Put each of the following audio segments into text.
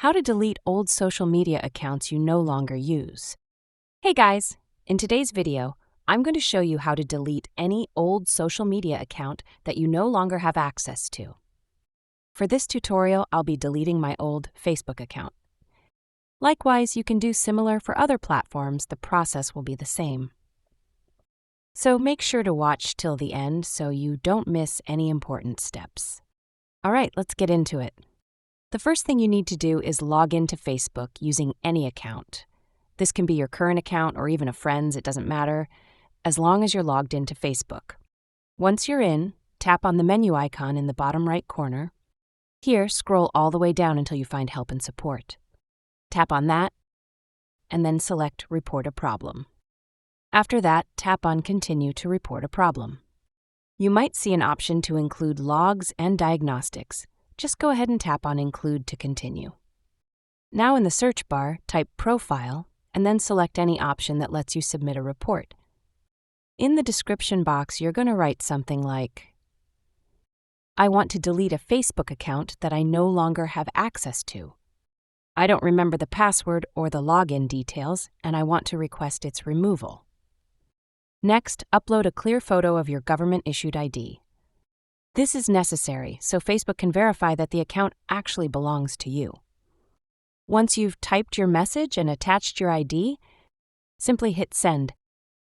How to delete old social media accounts you no longer use. Hey guys, in today's video, I'm going to show you how to delete any old social media account that you no longer have access to. For this tutorial, I'll be deleting my old Facebook account. Likewise, you can do similar for other platforms. The process will be the same. So make sure to watch till the end so you don't miss any important steps. All right, let's get into it. The first thing you need to do is log into Facebook using any account. This can be your current account or even a friend's, it doesn't matter, as long as you're logged into Facebook. Once you're in, tap on the menu icon in the bottom right corner. Here, scroll all the way down until you find Help and Support. Tap on that, and then select Report a Problem. After that, tap on Continue to report a problem. You might see an option to include logs and diagnostics. Just go ahead and tap on Include to continue. Now in the search bar, type Profile, and then select any option that lets you submit a report. In the description box, you're going to write something like, I want to delete a Facebook account that I no longer have access to. I don't remember the password or the login details, and I want to request its removal. Next, upload a clear photo of your government-issued ID. This is necessary so Facebook can verify that the account actually belongs to you. Once you've typed your message and attached your ID, simply hit Send.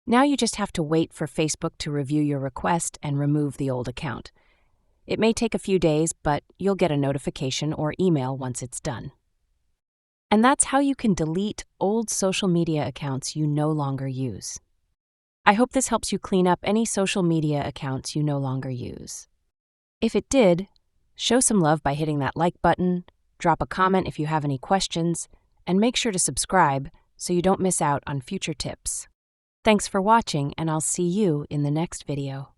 Now you just have to wait for Facebook to review your request and remove the old account. It may take a few days, but you'll get a notification or email once it's done. And that's how you can delete old social media accounts you no longer use. I hope this helps you clean up any social media accounts you no longer use. If it did, show some love by hitting that like button, drop a comment if you have any questions, and make sure to subscribe so you don't miss out on future tips. Thanks for watching, and I'll see you in the next video.